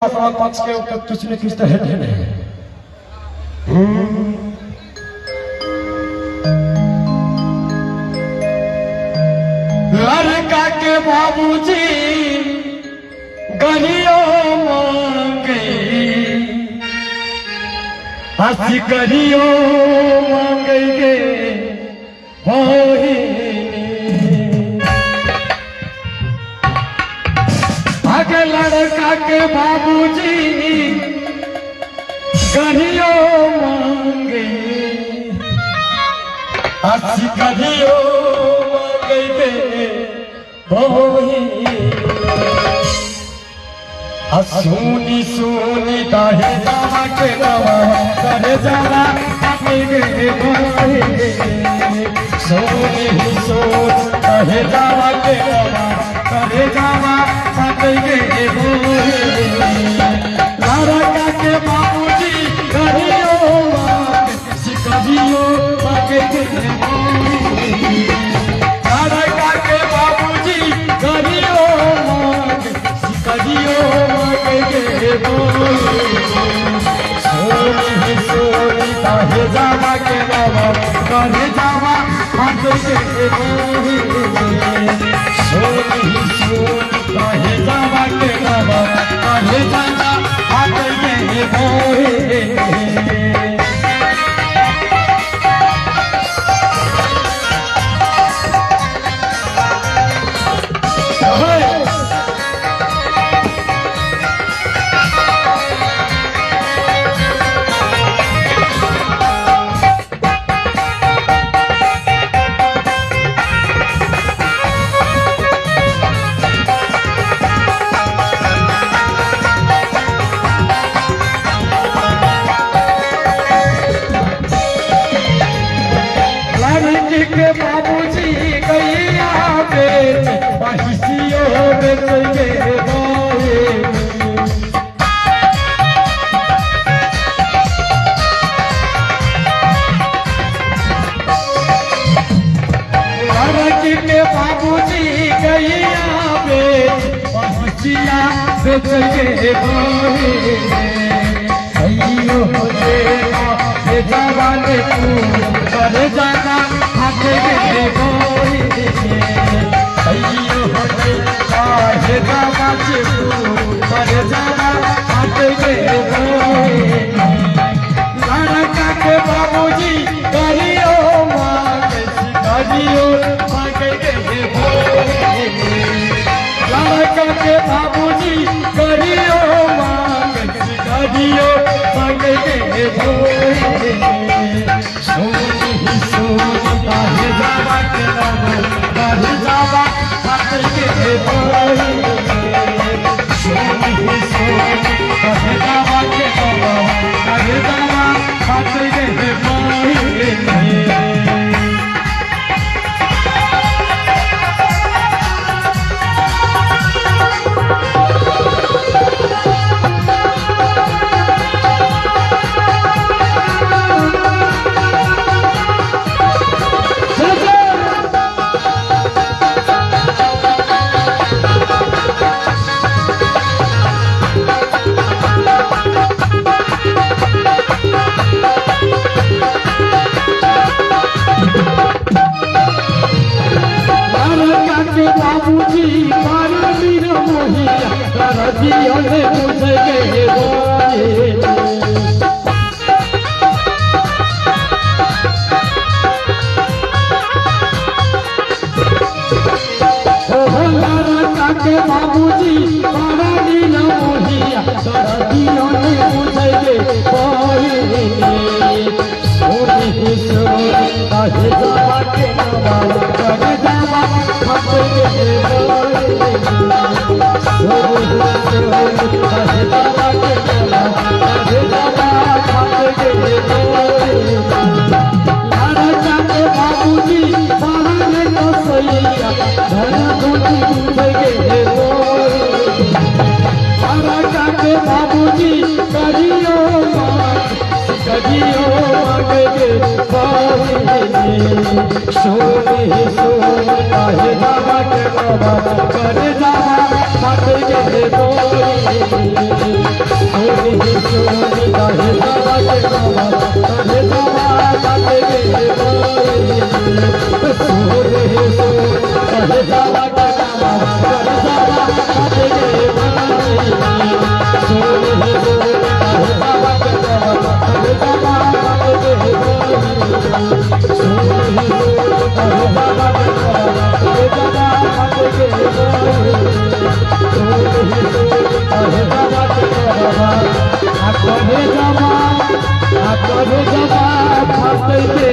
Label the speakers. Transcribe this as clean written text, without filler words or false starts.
Speaker 1: पाँच के ऊपर कुछ न कुछ तो है नहीं। लड़का के बाबूजी गरियो मांगे हंसी गरियो मांगे आगे लड़का के बाबूजी गरियो मांगे हंसी गरियो सुनी सुनी दाहे जावा के दवा करे जावा सोनी सोच दाहे जावा के दवा करे जावा लड़का के बाबूजी गरियो गरियो लड़का के बाबूजी गरियो गरियो सोनी सोनी दाहे जावा के बाबा करे जावा सोनी सोनी दाहे जावा के बाबा करे जावा के बाबूजी गैया बेच बहिसियो बेच गे बोए लड़की के बाबूजी गैया बेच बहिसिया बेच गे बोए अयो हो जवाने तू करे जाना लड़का के बाबूजी गरियो मांगे गरियो लड़का के बाबूजी गरियो मांगे गरियो सोनी सोनी दाहे जावा के दाहे जावा सोनी सोनी दाहे जावा के दाहे जावा बाबूजी मारा मीर मोहिया रजिया ने पूछे गे बोए ओ लड़का के बाबूजी मारा मीर मोहिया रजिया ने पूछे गे बोए सोनी सोनी दाहे जावा के बाबा करे जावा बाबूजी बाबूजी गरियो गरियो सोनी सोनी दाहे जावा के बाबा करे जावा ही सोनी काहे जावा के नवा करे जावा काटे के सोनी ही सोनी काहे जावा के नवा करे जावा काटे के सोनी ही सोनी काहे जावा के नवा करे जावा काटे के सोनी ही सोनी काहे जावा के नवा करे जावा काटे के सोनी ही सोनी